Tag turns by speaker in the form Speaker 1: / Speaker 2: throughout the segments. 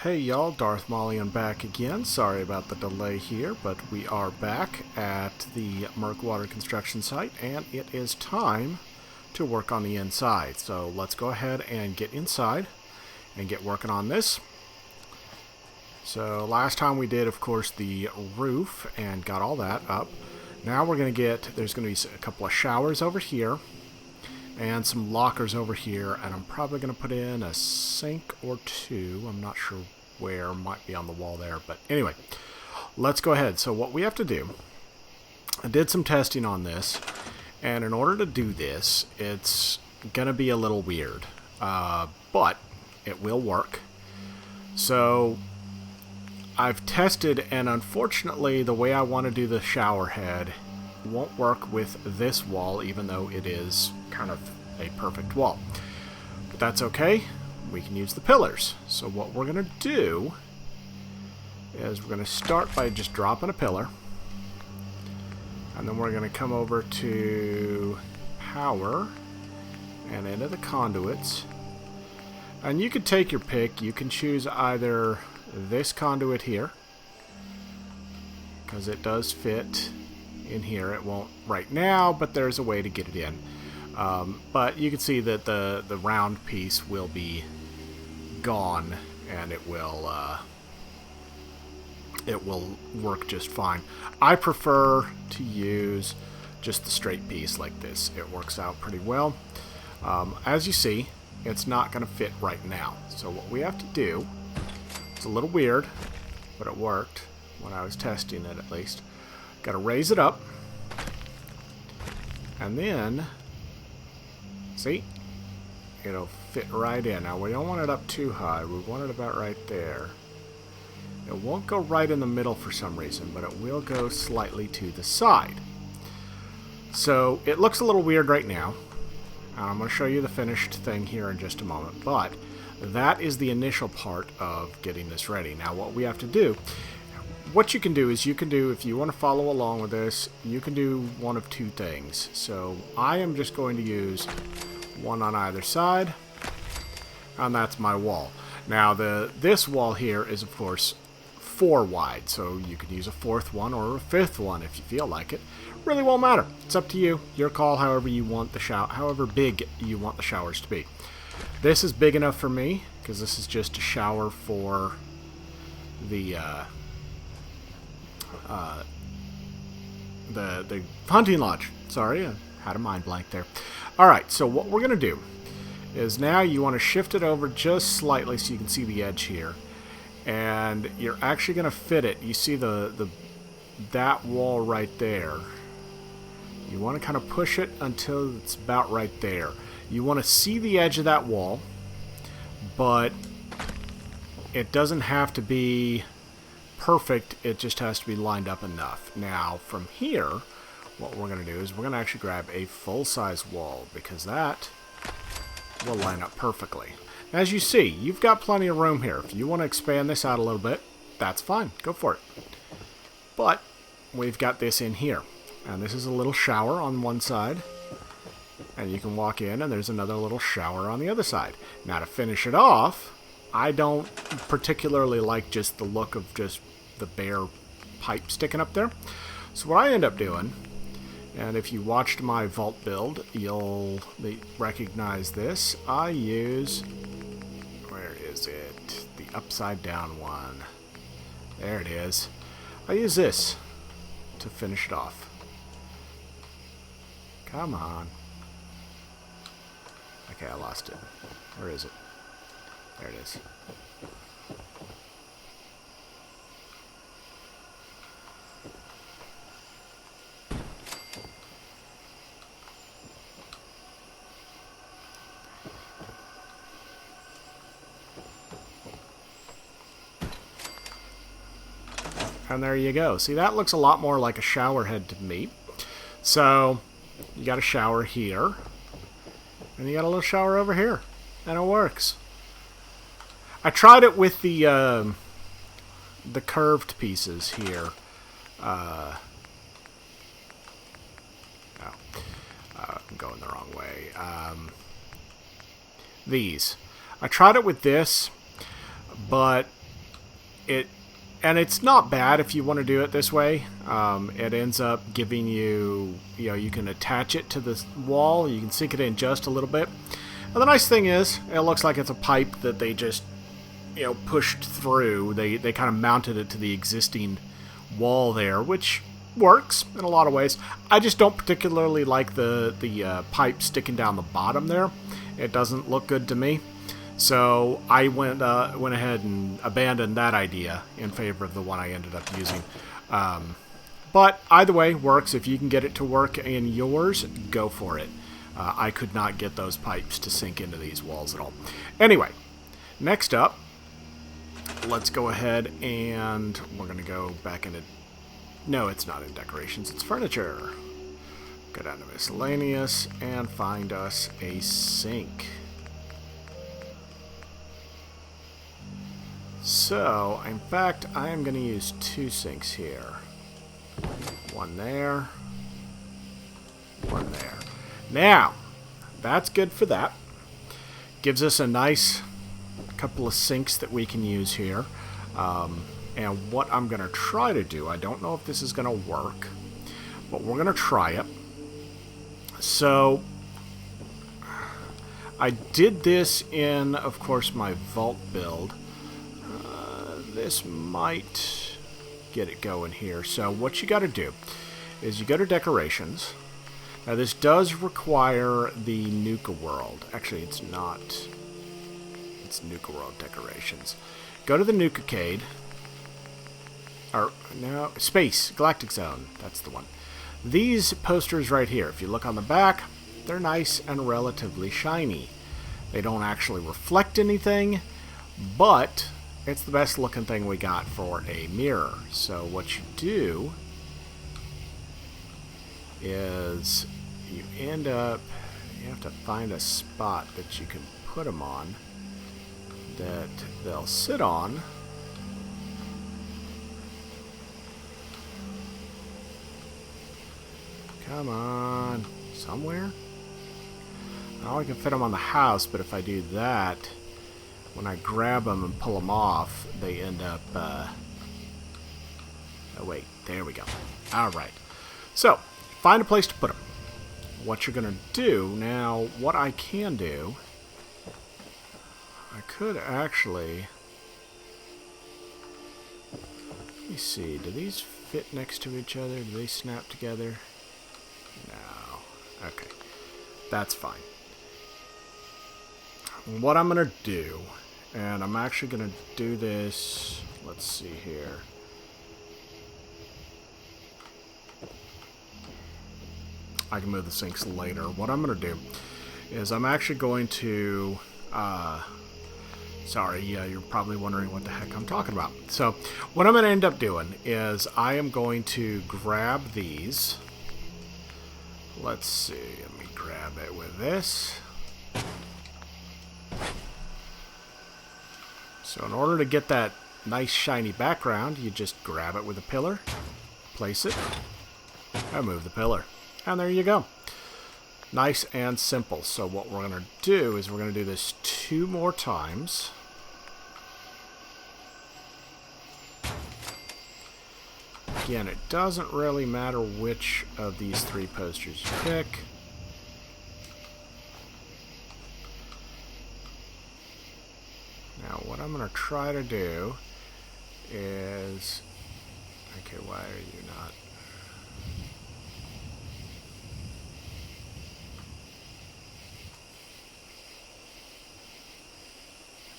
Speaker 1: Hey y'all, Darth Maulian back again. Sorry about the delay here, but we are back at the Murkwater construction site, and it is time to work on the inside. So let's go ahead and get inside and get working on this. So last time we did, of course, the roof and got all that up. Now we're going to there's going to be a couple of showers over here and some lockers over here, and I'm probably going to put in a sink or two. I'm not sure where, might be on the wall there, but anyway, let's go ahead. So what we have to do, I did some testing on this, and in order to do this, it's going to be a little weird, but it will work. So I've tested, and unfortunately the way I want to do the shower head won't work with this wall, even though it is kind of a perfect wall. But that's okay. We can use the pillars. So what we're going to do is we're going to start by just dropping a pillar. And then we're going to come over to power and into the conduits. And you can take your pick. You can choose either this conduit here, because it does fit in here. It won't right now, but there's a way to get it in. But you can see that the round piece will be gone, and it will work just fine. I prefer to use just the straight piece like this. It works out pretty well. As you see, it's not going to fit right now. So what we have to do, it's a little weird, but it worked when I was testing it at least. Got to raise it up, and then see, it'll fit right in. Now we don't want it up too high. We want it about right there. It won't go right in the middle for some reason, but it will go slightly to the side. So it looks a little weird right now. I'm going to show you the finished thing here in just a moment, but that is the initial part of getting this ready. Now what we have to do, what you can do is if you want to follow along with this, you can do one of two things. So I am just going to use one on either side, and that's my wall. Now this wall here is of course 4 wide, so you can use a 4th one or a 5th one if you feel like it. Really won't matter. It's up to you. Your call. However you want the however big you want the showers to be. This is big enough for me because this is just a shower for the hunting lodge. Sorry, I had a mind blank there. Alright, so what we're going to do is now you want to shift it over just slightly so you can see the edge here. And you're actually going to fit it. You see that wall right there. You want to kind of push it until it's about right there. You want to see the edge of that wall, but it doesn't have to be perfect. It just has to be lined up enough. Now, from here, what we're going to do is we're going to actually grab a full-size wall, because that will line up perfectly. As you see, you've got plenty of room here. If you want to expand this out a little bit, that's fine. Go for it. But we've got this in here. And this is a little shower on one side. And you can walk in, and there's another little shower on the other side. Now, to finish it off, I don't particularly like just the look of just the bare pipe sticking up there. So what I end up doing, and if you watched my vault build, you'll recognize this. I use, where is it? The upside down one. There it is. I use this to finish it off. Come on. Okay, I lost it. Where is it? There it is. And there you go. See, that looks a lot more like a shower head to me. So, you got a shower here. And you got a little shower over here. And it works. I tried it with the curved pieces here. I'm going the wrong way. These. I tried it with this, but and it's not bad if you want to do it this way. It ends up giving you, you can attach it to the wall. You can sink it in just a little bit. And the nice thing is, it looks like it's a pipe that they just, pushed through. They kind of mounted it to the existing wall there, which works in a lot of ways. I just don't particularly like the pipe sticking down the bottom there. It doesn't look good to me. So I went ahead and abandoned that idea in favor of the one I ended up using. But either way, works. If you can get it to work in yours, go for it. I could not get those pipes to sink into these walls at all. Anyway, next up, let's go ahead and we're going to go back into... No, it's not in decorations, it's furniture. Go down to miscellaneous and find us a sink. So, in fact, I am going to use 2 sinks here. One there. One there. Now, that's good for that. Gives us a nice couple of sinks that we can use here. And what I'm going to try to do, I don't know if this is going to work, but we're going to try it. So, I did this in, of course, my vault build. This might get it going here. So what you got to do is you go to decorations. Now this does require the Nuka World. Actually, it's not. It's Nuka World decorations. Go to the Nukacade. Or no, Space Galactic Zone. That's the one. These posters right here. If you look on the back, they're nice and relatively shiny. They don't actually reflect anything, but it's the best looking thing we got for a mirror. So what you do is you have to find a spot that you can put them on that they'll sit on. Come on, somewhere? Oh, I can fit them on the house, but if I do that, when I grab them and pull them off, they end up, oh wait, there we go. Alright. So, find a place to put them. What you're going to do, now, what I can do, I could actually, let me see, do these fit next to each other? Do they snap together? No. Okay. That's fine. What I'm going to do, and I'm actually going to do this, let's see here. I can move the sinks later. What I'm going to do is I'm actually going to, sorry, yeah, you're probably wondering what the heck I'm talking about. So what I'm going to end up doing is I am going to grab these. Let's see, let me grab it with this. So in order to get that nice shiny background, you just grab it with a pillar, place it, and move the pillar. And there you go. Nice and simple. So what we're going to do is we're going to do this 2 more times. Again, it doesn't really matter which of these 3 posters you pick. Now, what I'm going to try to do is... Okay, why are you not...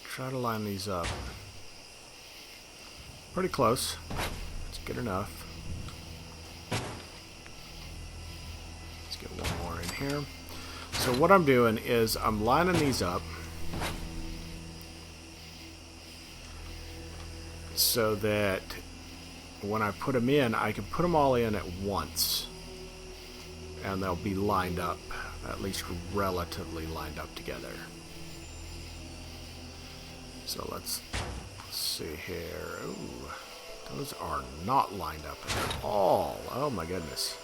Speaker 1: Try to line these up. Pretty close. It's good enough. Let's get one more in here. So what I'm doing is I'm lining these up so that when I put them in, I can put them all in at once. And they'll be lined up, at least relatively lined up together. So let's see here. Ooh, those are not lined up at all. Oh my goodness.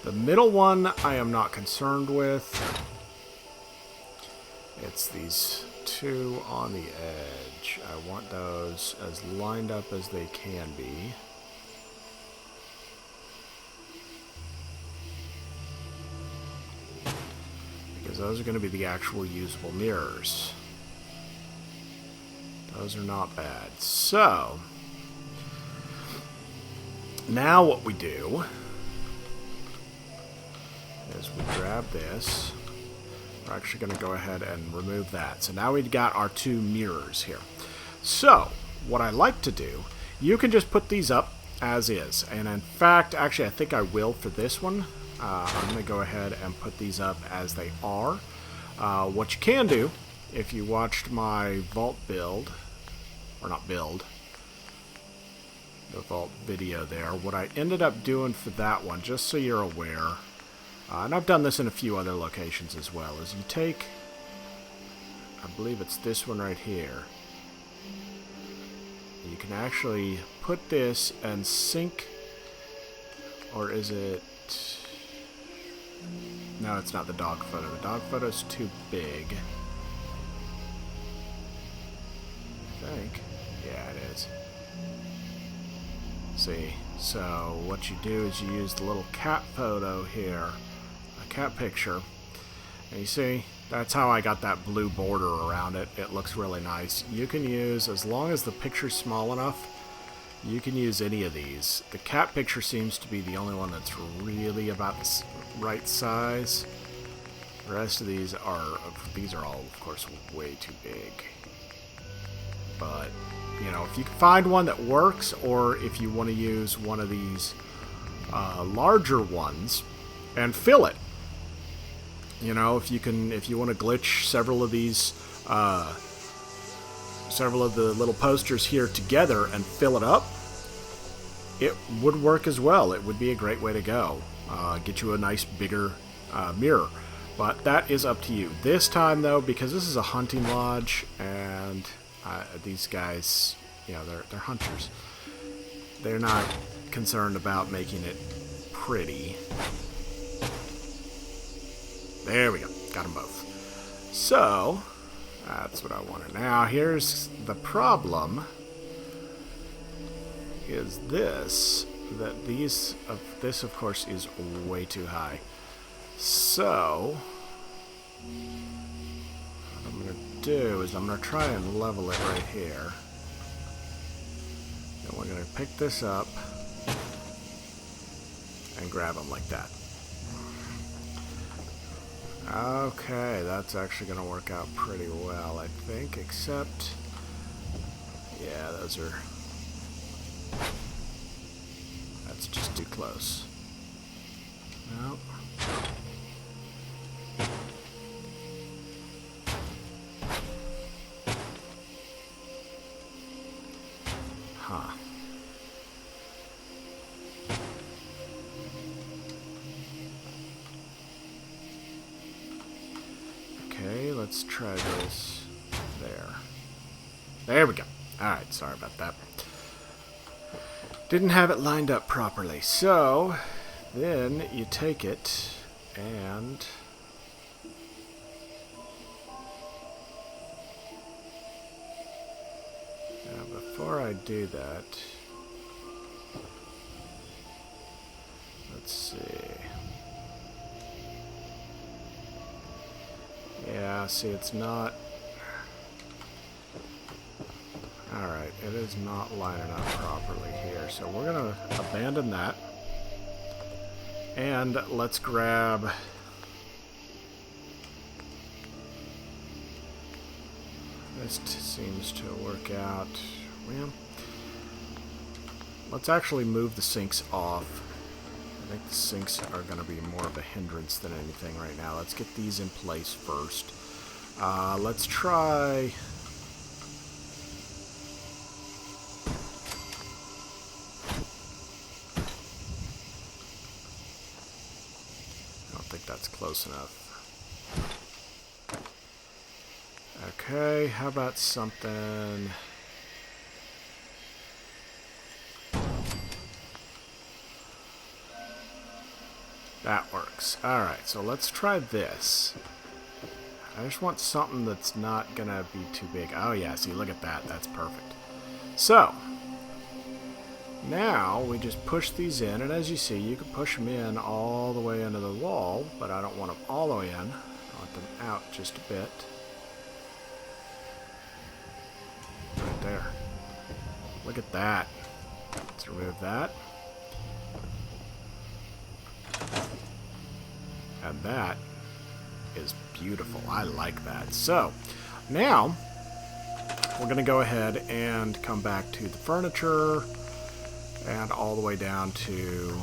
Speaker 1: The middle one I am not concerned with. It's these two on the edge. I want those as lined up as they can be. Because those are going to be the actual usable mirrors. Those are not bad. So, now what we do is we grab this. We're actually going to go ahead and remove that. So now we've got our two mirrors here. So, what I like to do, you can just put these up as is. And in fact, actually I think I will for this one. I'm going to go ahead and put these up as they are. What you can do, if you watched my vault build, or not build, the vault video there, what I ended up doing for that one, just so you're aware, and I've done this in a few other locations as well, is you take, I believe it's this one right here, you can actually put this and sync, or is it, no, it's not the dog photo. The dog photo's too big. I think. Yeah, it is. See, so what you do is you use the little cat photo here, a cat picture, and you see, that's how I got that blue border around it. It looks really nice. You can use, as long as the picture's small enough, you can use any of these. The cat picture seems to be the only one that's really about the right size. The rest of these are all, of course, way too big. But, you know, if you can find one that works, or if you want to use one of these larger ones and fill it. You know, if you want to glitch several of these, several of the little posters here together and fill it up, it would work as well. It would be a great way to go. Get you a nice bigger mirror. But that is up to you. This time, though, because this is a hunting lodge, and these guys, you know, they're hunters. They're not concerned about making it pretty. There we go. Got them both. So, that's what I wanted. Now, here's the problem. Is this, that this, of course, is way too high. So, what I'm going to do is I'm going to try and level it right here. And we're going to pick this up and grab them like that. Okay, that's actually going to work out pretty well, I think, except, yeah, those are, that's just too close. Nope. Huh. Okay, let's try this there. There we go. Alright, sorry about that. Didn't have it lined up properly. So, then you take it and now before I do that, let's see. Yeah, see, it's not. Alright, it is not lining up properly here, so we're going to abandon that. And let's grab this. Seems to work out. Well, let's actually move the sinks off. I think the sinks are going to be more of a hindrance than anything right now. Let's get these in place first. Let's try. I don't think that's close enough. Okay, how about something? That works. Alright, so let's try this. I just want something that's not gonna be too big. Oh yeah, see, look at that. That's perfect. So, now we just push these in, and as you see, you can push them in all the way into the wall, but I don't want them all the way in. I want them out just a bit. Right there. Look at that. Let's remove that. And that is beautiful. I like that. So, now we're going to go ahead and come back to the furniture and all the way down to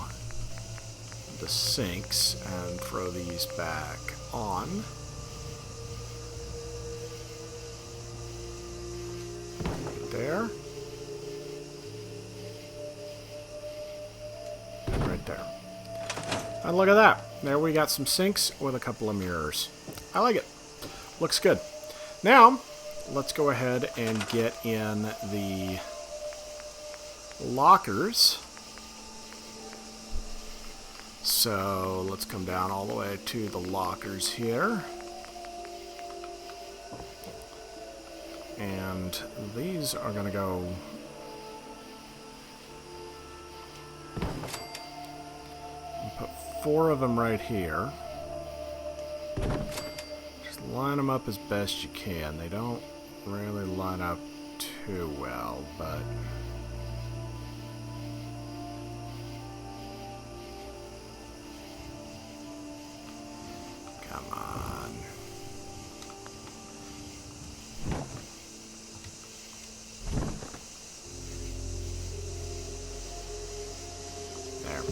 Speaker 1: the sinks and throw these back on. There. And right there. And look at that. There we got some sinks with a couple of mirrors. I like it. Looks good. Now, let's go ahead and get in the lockers. So let's come down all the way to the lockers here. And these are going to go... put 4 of them right here. Just line them up as best you can. They don't really line up too well, but... come on. There.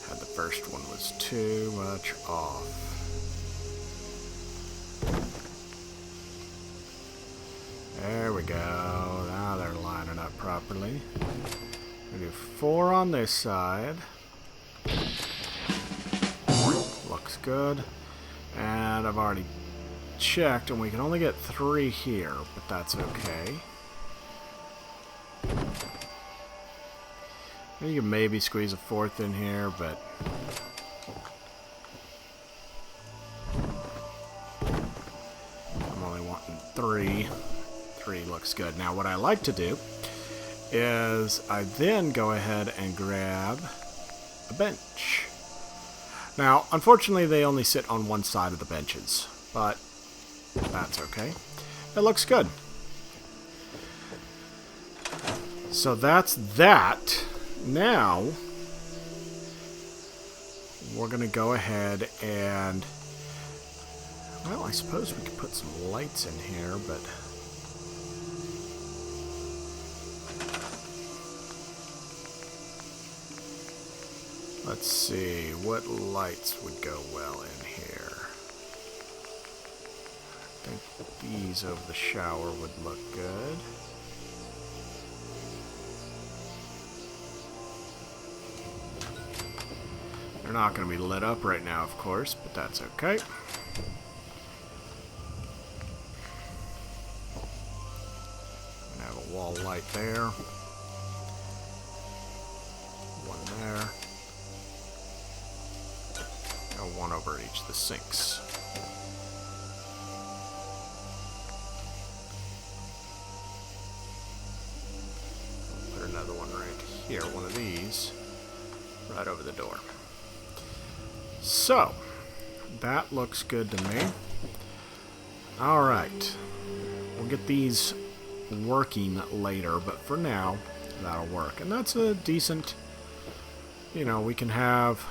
Speaker 1: Had the first one was too much off. There we go. Now they're lining up properly. We do 4 on this side. Looks good. And I've already checked, and we can only get 3 here, but that's okay. You can maybe squeeze a 4th in here, but... I'm only wanting 3. 3 looks good. Now, what I like to do is I then go ahead and grab a bench. Now, unfortunately, they only sit on one side of the benches, but that's okay. It looks good. So that's that. Now, we're going to go ahead and, well, I suppose we could put some lights in here, but... let's see, what lights would go well in here? I think these over the shower would look good. They're not going to be lit up right now, of course, but that's okay. I have a wall light there. One there. And one over each of the sinks. Put another one right here, one of these, right over the door. So, that looks good to me. Alright. We'll get these working later, but for now, that'll work. And that's a decent, you know, we can have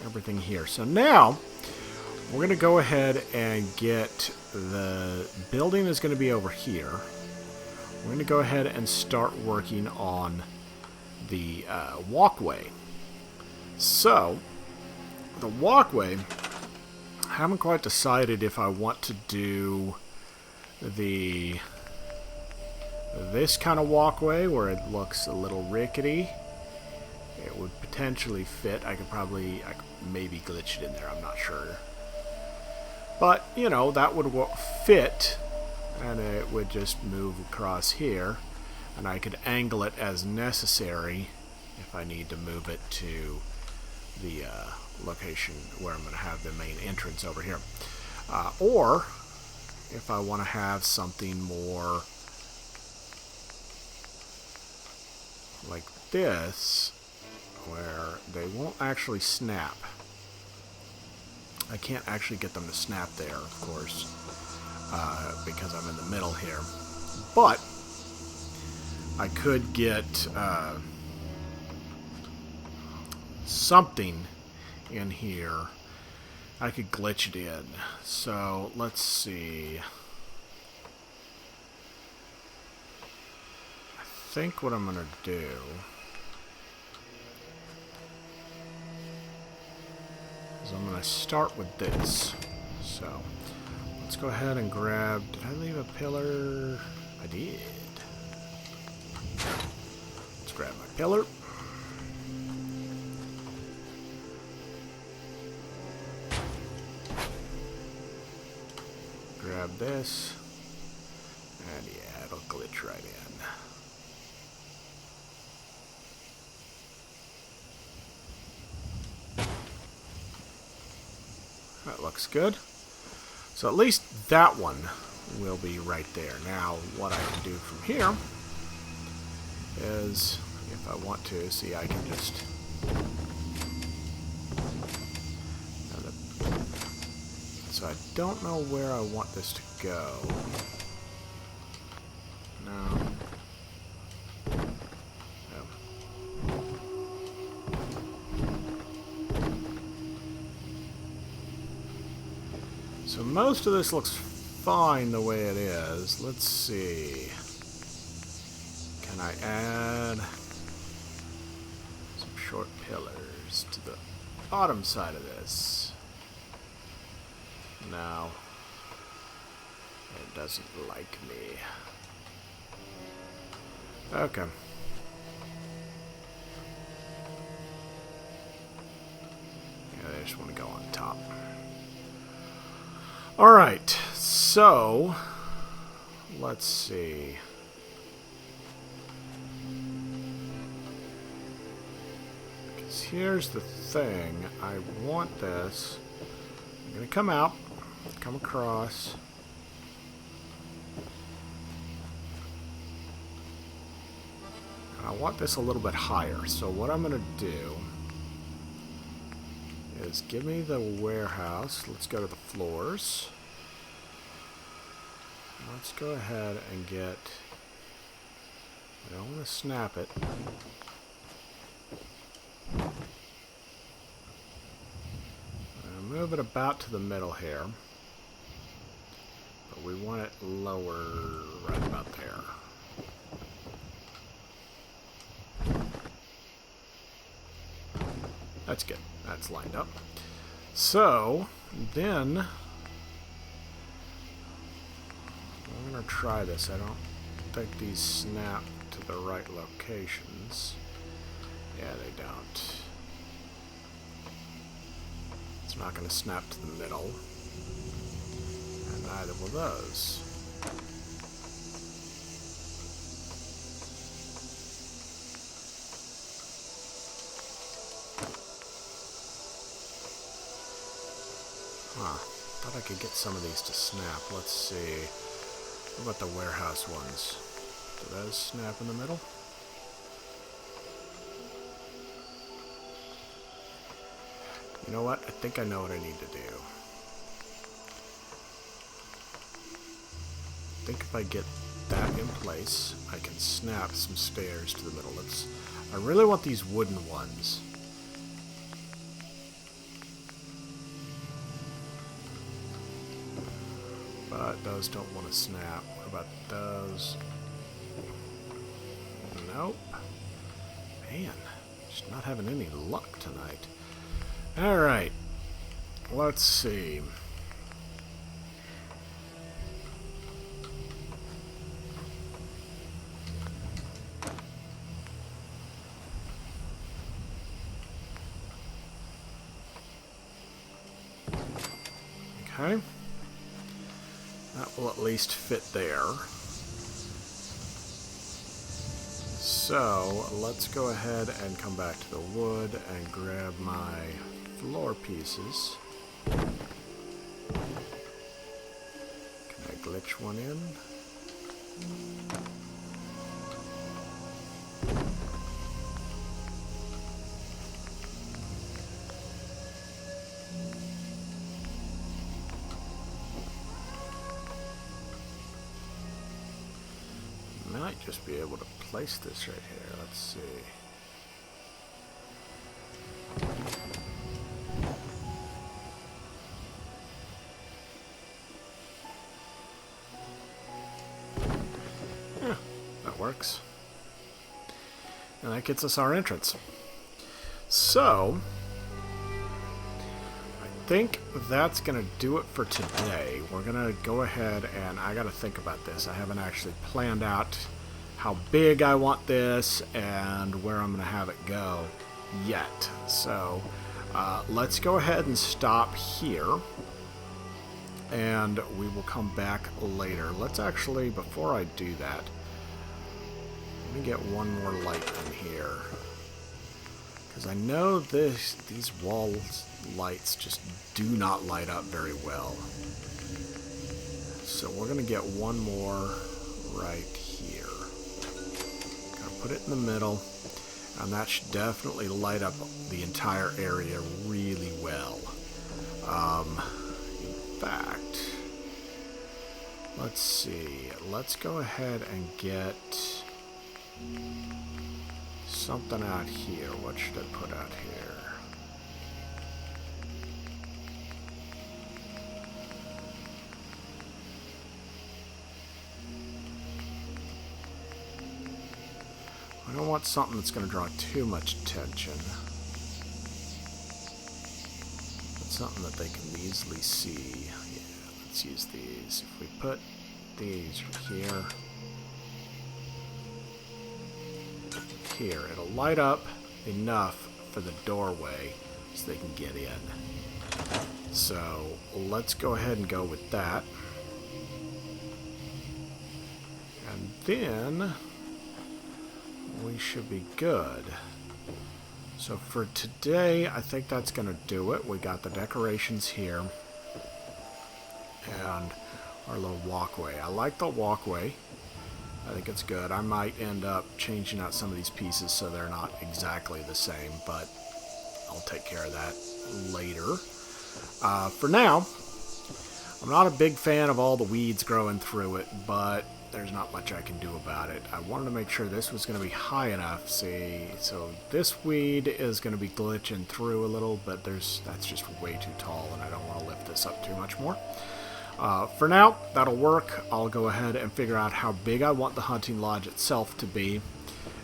Speaker 1: everything here. So now, we're going to go ahead and get the building is going to be over here. We're going to go ahead and start working on the walkway. So, the walkway, I haven't quite decided if I want to do this kind of walkway where it looks a little rickety. It would potentially fit. I could maybe glitch it in there, I'm not sure. But, you know, that would fit, and it would just move across here, and I could angle it as necessary if I need to move it to the location where I'm going to have the main entrance over here. Or if I want to have something more like this, where they won't actually snap. I can't actually get them to snap there, of course, because I'm in the middle here. But I could get something in here. I could glitch it in. So let's see. I think what I'm going to do is I'm going to start with this. So let's go ahead and grab... Did I leave a pillar? I did. Let's grab my pillar. Grab this. And yeah, it'll glitch right in. That looks good. So at least that one will be right there. Now, what I can do from here is, if I want to, see, I can just... So I don't know where I want this to go. No. So most of this looks fine the way it is. Let's see. Can I add some short pillars to the bottom side of this? No. It doesn't like me. Okay. Yeah, they just want to go on top. Alright, so let's see. Because here's the thing. I want this. I'm going to come out, come across. And I want this a little bit higher. So what I'm going to do is give me the warehouse. Let's go to the floors. Let's go ahead and get... I don't want to snap it. I'll move it about to the middle here. But we want it lower right about there. That's good. That's lined up. So, then I'm going to try this. I don't think these snap to the right locations. Yeah, they don't. It's not going to snap to the middle. And neither will those. Huh. Thought I could get some of these to snap. Let's see. What about the warehouse ones? Do those snap in the middle? You know what? I think I know what I need to do. I think if I get that in place, I can snap some stairs to the middle. I really want these wooden ones. But those don't want to snap. What about those? Nope. Man, just not having any luck tonight. Alright. Let's see. Okay. That will at least fit there. So, let's go ahead and come back to the wood and grab my floor pieces. I glitch one in. Might just be able to place this right here. Let's see. Yeah, that works. And that gets us our entrance. So, I think that's going to do it for today. We're going to go ahead and I got to think about this. I haven't actually planned out how big I want this and where I'm going to have it go yet. So let's go ahead and stop here and we will come back later. Let's actually, before I do that, let me get one more light in here, because I know these wall lights just do not light up very well. So we're going to get one more right here. Gonna put it in the middle, and that should definitely light up the entire area really well. In fact, let's see. Let's go ahead and get something out here. What should I put out here? I don't want something that's going to draw too much attention. But something that they can easily see. Yeah, let's use these. If we put these here, it'll light up enough for the doorway so they can get in. So let's go ahead and go with that. And then we should be good. So for today, I think that's going to do it. We got the decorations here and our little walkway. I like the walkway. I think it's good. I might end up changing out some of these pieces so they're not exactly the same, but I'll take care of that later. For now, I'm not a big fan of all the weeds growing through it, but there's not much I can do about it. I wanted to make sure this was going to be high enough. See, so this weed is going to be glitching through a little, but that's just way too tall, and I don't want to lift this up too much more. For now, that'll work. I'll go ahead and figure out how big I want the hunting lodge itself to be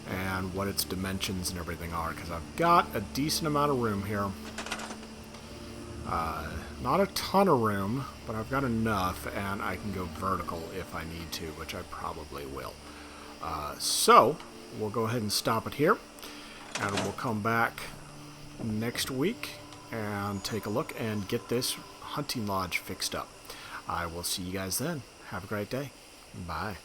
Speaker 1: and what its dimensions and everything are, because I've got a decent amount of room here. Not a ton of room, but I've got enough, and I can go vertical if I need to, which I probably will. So, we'll go ahead and stop it here, and we'll come back next week and take a look and get this hunting lodge fixed up. I will see you guys then. Have a great day. Bye.